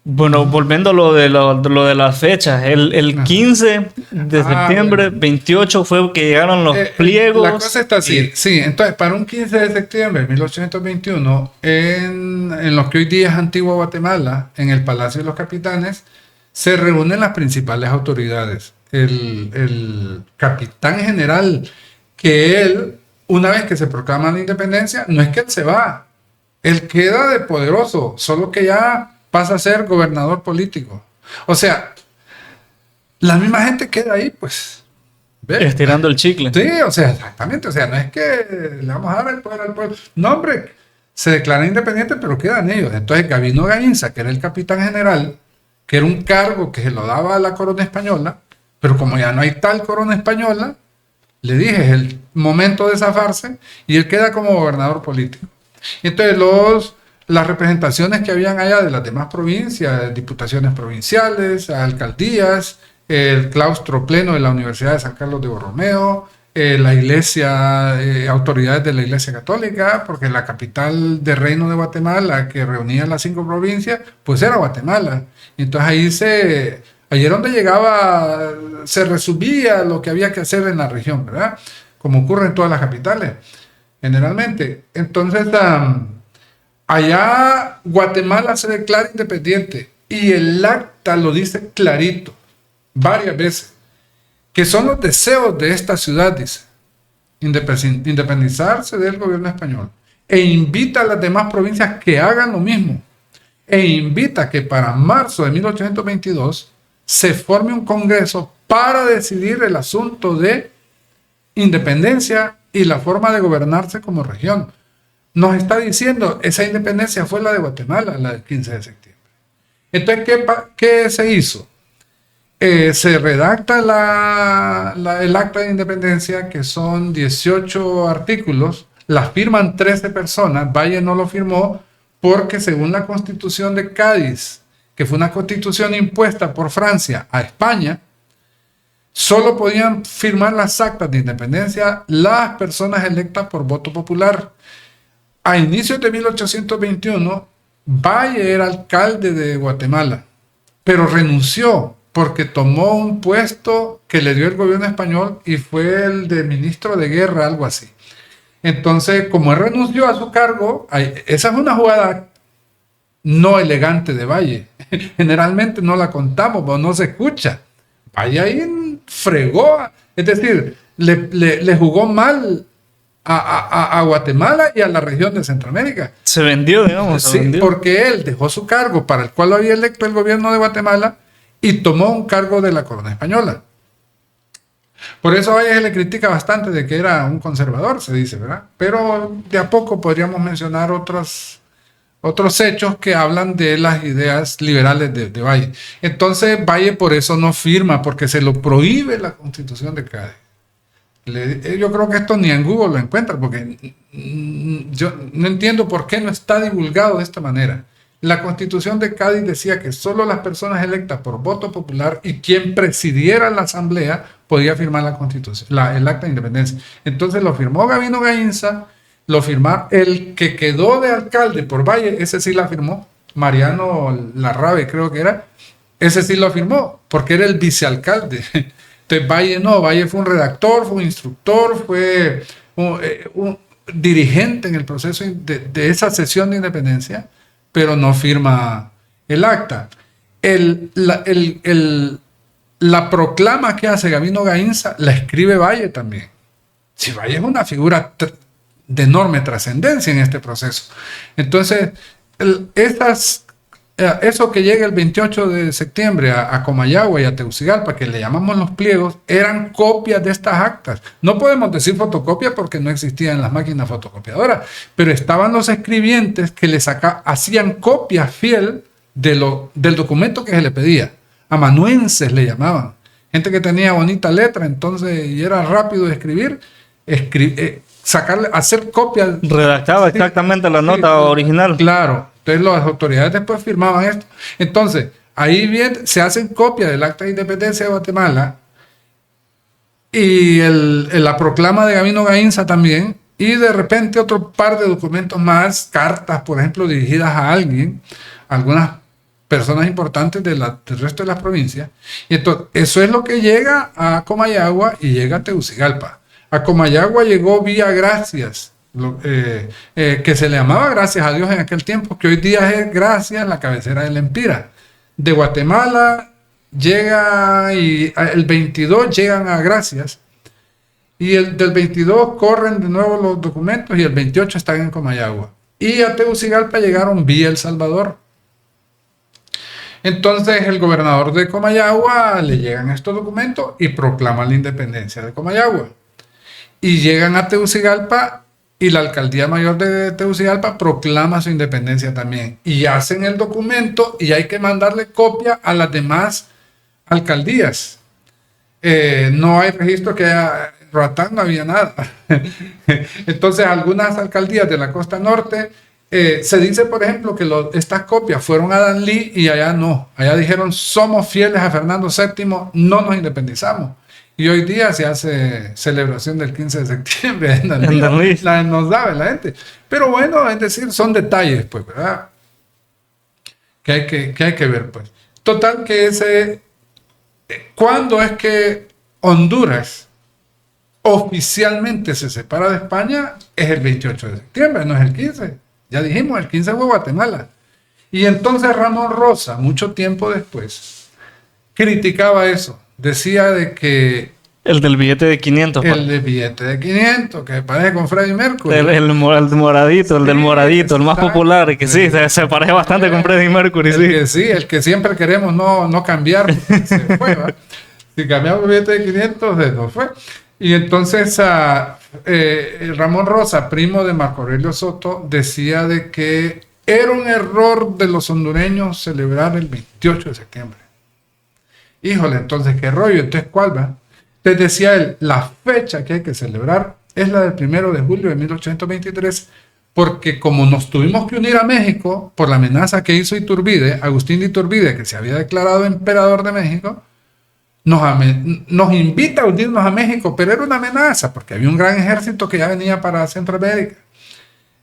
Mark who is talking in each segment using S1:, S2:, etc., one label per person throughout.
S1: Bueno, volviendo a lo de las fechas, el
S2: Ajá.
S1: 15 de septiembre,
S2: Bueno.
S1: 28 fue que llegaron los
S2: La cosa
S1: pliegos
S2: está
S1: y
S2: así, sí, entonces para un 15 de septiembre de 1821, en lo que hoy día es Antigua Guatemala, en el Palacio de los Capitanes, se reúnen las principales autoridades. El capitán general, que él, una vez que se proclama la independencia, no es que él se va, él queda de poderoso, solo que ya pasa a ser gobernador político. O sea, la misma gente queda ahí, pues. ¿Ve?
S1: estirando el chicle.
S2: Sí, o sea, exactamente. O sea, no es que le vamos a dar el poder al pueblo. No, hombre, se declara independiente, pero quedan ellos. Entonces, Gabino Gainza, que era el capitán general, que era un cargo que se lo daba a la corona española, pero como ya no hay tal corona española, le dije, es el momento de zafarse y él queda como gobernador político. Y entonces las representaciones que habían allá de las demás provincias, diputaciones provinciales, alcaldías, el claustro pleno de la Universidad de San Carlos de Borromeo, la iglesia, autoridades de la iglesia católica, porque la capital del Reino de Guatemala, que reunía las 5 provincias, pues era Guatemala. Y entonces ahí era donde llegaba, se resumía lo que había que hacer en la región, ¿verdad? Como ocurre en todas las capitales, generalmente. Entonces, allá Guatemala se declara independiente y el acta lo dice clarito, varias veces, que son los deseos de esta ciudad, dice, independizarse del gobierno español. E invita a las demás provincias que hagan lo mismo. E invita que para marzo de 1822 se forme un congreso para decidir el asunto de independencia y la forma de gobernarse como región. Nos está diciendo, esa independencia fue la de Guatemala, la del 15 de septiembre. Entonces, ¿qué se hizo? Se redacta el acta de independencia, que son 18 artículos, las firman 13 personas, Valle no lo firmó porque según la Constitución de Cádiz, que fue una constitución impuesta por Francia a España, solo podían firmar las actas de independencia las personas electas por voto popular. A inicios de 1821, Valle era alcalde de Guatemala, pero renunció porque tomó un puesto que le dio el gobierno español y fue el de ministro de guerra, algo así. Entonces, como él renunció a su cargo, esa es una jugada no elegante de Valle. Generalmente no la contamos, o no se escucha. Valle ahí fregó, es decir, le jugó mal a Guatemala y a la región de Centroamérica.
S1: Se vendió, digamos, se
S2: Sí,
S1: vendió.
S2: porque él dejó su cargo para el cual lo había electo el gobierno de Guatemala y tomó un cargo de la corona española. Por eso a Valle se le critica bastante de que era un conservador, se dice, ¿verdad? Pero de a poco podríamos mencionar otros hechos que hablan de las ideas liberales de Valle. Entonces Valle por eso no firma, porque se lo prohíbe la Constitución de Cádiz. Yo creo que esto ni en Google lo encuentra, porque yo no entiendo por qué no está divulgado de esta manera. La Constitución de Cádiz decía que solo las personas electas por voto popular y quien presidiera la asamblea podía firmar la Constitución, el acta de independencia. Entonces lo firmó Gabino Gainza, lo firmó el que quedó de alcalde por Valle, ese sí la firmó, Mariano Larrabe creo que era, ese sí lo firmó, porque era el vicealcalde. Entonces Valle no, Valle fue un redactor, fue un instructor, fue un dirigente en el proceso de esa sesión de independencia, pero no firma el acta. La proclama que hace Gabino Gainza la escribe Valle también. Si Valle es una figura de enorme trascendencia en este proceso. Entonces, eso que llega el 28 de septiembre a Comayagua y a Tegucigalpa, que le llamamos los pliegos, eran copias de estas actas. No podemos decir fotocopia porque no existían las máquinas fotocopiadoras, pero estaban los escribientes que hacían copia fiel del documento que se le pedía. Amanuenses le llamaban. Gente que tenía bonita letra, entonces, y era rápido de escribir, hacer copias.
S1: Redactaba exactamente la nota original.
S2: Claro. Entonces las autoridades después firmaban esto. Entonces, ahí bien, se hacen copias del acta de independencia de Guatemala y la proclama de Gabino Gainza también, y de repente otro par de documentos más, cartas, por ejemplo, dirigidas a alguien, algunas personas importantes del resto de las provincias. Y entonces, eso es lo que llega a Comayagua y llega a Tegucigalpa. A Comayagua llegó vía Gracias, que se le llamaba Gracias a Dios en aquel tiempo, que hoy día es Gracias, la cabecera del Empira. De Guatemala llega y el 22 llegan a Gracias. Y del 22 corren de nuevo los documentos y el 28 están en Comayagua. Y a Tegucigalpa llegaron vía El Salvador. Entonces el gobernador de Comayagua le llegan estos documentos y proclama la independencia de Comayagua. Y llegan a Tegucigalpa y la alcaldía mayor de Tegucigalpa proclama su independencia también. Y hacen el documento y hay que mandarle copia a las demás alcaldías. No hay registro que haya... Roatán no había nada. Entonces, algunas alcaldías de la costa norte, se dice, por ejemplo, que estas copias fueron a Danlí y allá no. Allá dijeron, somos fieles a Fernando VII, no nos independizamos. Y hoy día se hace celebración del 15 de septiembre en Danlí. Nos sabe la gente. Pero bueno, es decir, son detalles, pues, ¿verdad? Que hay que ver, pues. Total que ¿cuándo es que Honduras oficialmente se separa de España? Es el 28 de septiembre, no es el 15. Ya dijimos, el 15 fue Guatemala. Y entonces Ramón Rosa, mucho tiempo después, criticaba eso. Decía de que...
S1: El del billete de 500.
S2: El del billete de 500, que parece con Freddie Mercury.
S1: El moradito, el del moradito, el más popular, que sí, se parece bastante con Freddie Mercury.
S2: El que siempre queremos no cambiar. Se fue, ¿va? Si cambiamos el billete de 500, no fue. Y entonces Ramón Rosa, primo de Marco Aurelio Soto, decía de que era un error de los hondureños celebrar el 28 de septiembre. Híjole, entonces, ¿qué rollo? Entonces, ¿cuál va? Entonces decía él, la fecha que hay que celebrar es la del 1 de julio de 1823, porque como nos tuvimos que unir a México por la amenaza que hizo Iturbide, Agustín de Iturbide, que se había declarado emperador de México, nos invita a unirnos a México, pero era una amenaza, porque había un gran ejército que ya venía para Centroamérica.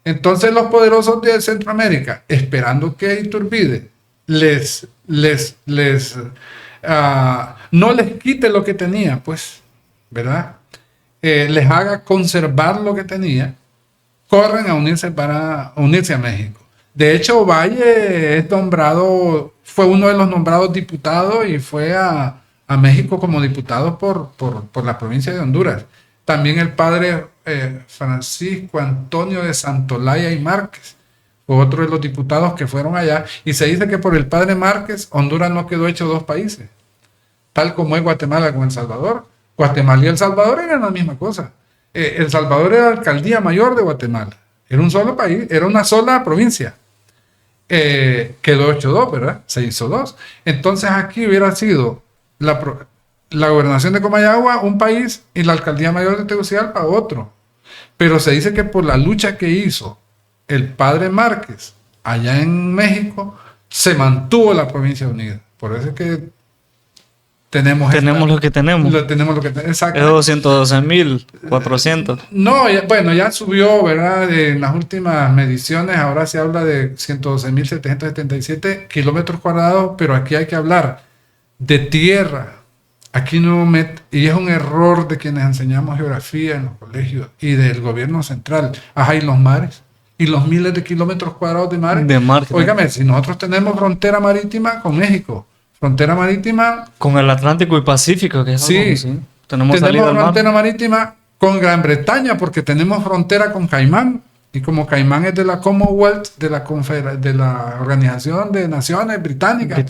S2: Entonces los poderosos de Centroamérica, esperando que Iturbide no les quite lo que tenía, pues, ¿verdad? Les haga conservar lo que tenía, corren a unirse a México. De hecho, Valle fue uno de los nombrados diputados y fue a México como diputado por la provincia de Honduras. También el padre Francisco Antonio de Santolaya y Márquez fue otro de los diputados que fueron allá. Y se dice que por el padre Márquez, Honduras no quedó hecho dos países, tal como es Guatemala con El Salvador. Guatemala y El Salvador eran la misma cosa. El Salvador era la alcaldía mayor de Guatemala. Era un solo país, era una sola provincia. Quedó hecho dos, ¿verdad? Se hizo dos. Entonces aquí hubiera sido la gobernación de Comayagua un país y la alcaldía mayor de Tegucigalpa otro. Pero se dice que por la lucha que hizo el padre Márquez allá en México, se mantuvo la provincia unida. Por eso es que tenemos
S1: lo que tenemos.
S2: Exacto.
S1: Es 212.400.
S2: No, ya subió, ¿verdad? En las últimas mediciones ahora se habla de 112.777 kilómetros cuadrados, pero aquí hay que hablar de tierra. Aquí y es un error de quienes enseñamos geografía en los colegios y del gobierno central. Ajá, y los mares. Y los miles de kilómetros cuadrados de mares. Óigame, si nosotros tenemos frontera marítima con México, frontera marítima
S1: con el Atlántico y Pacífico, que es algo, sí. Tenemos
S2: frontera marítima con Gran Bretaña, porque tenemos frontera con Caimán. Y como Caimán es de la Commonwealth, de la Organización de Naciones Británicas.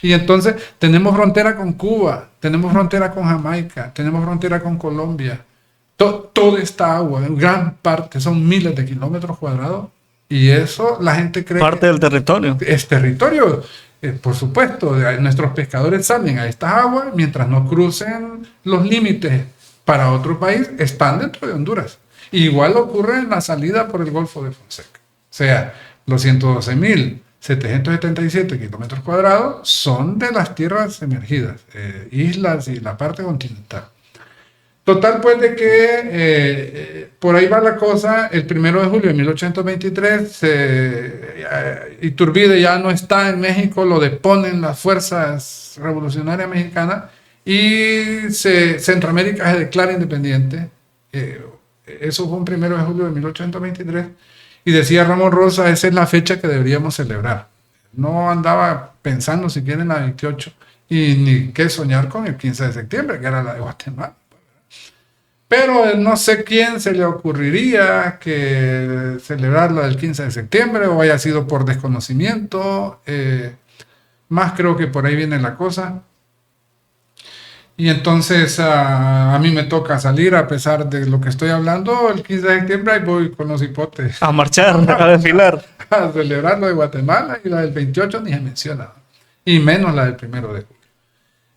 S2: Y entonces tenemos frontera con Cuba, tenemos frontera con Jamaica, tenemos frontera con Colombia. Toda esta agua, en gran parte, son miles de kilómetros cuadrados. Y eso la gente cree
S1: parte del territorio.
S2: Es territorio. Por supuesto, nuestros pescadores salen a estas aguas mientras no crucen los límites para otro país, están dentro de Honduras. Igual ocurre en la salida por el Golfo de Fonseca. O sea, los 112.777 kilómetros cuadrados son de las tierras emergidas, islas y la parte continental. Total, pues, de que por ahí va la cosa. El 1 de julio de 1823, Iturbide ya no está en México, lo deponen las fuerzas revolucionarias mexicanas y Centroamérica se declara independiente. Eso fue un 1 de julio de 1823. Y decía Ramón Rosa, esa es la fecha que deberíamos celebrar. No andaba pensando siquiera en la 28 y ni qué soñar con el 15 de septiembre, que era la de Guatemala. Pero no sé quién se le ocurriría que celebrarla del 15 de septiembre o haya sido por desconocimiento. Más creo que por ahí viene la cosa. Y entonces a mí me toca salir a pesar de lo que estoy hablando. El 15 de septiembre ahí voy con los hipotes
S1: A marchar, a desfilar.
S2: a celebrar lo de Guatemala y la del 28 ni se menciona. Y menos la del 1 de julio.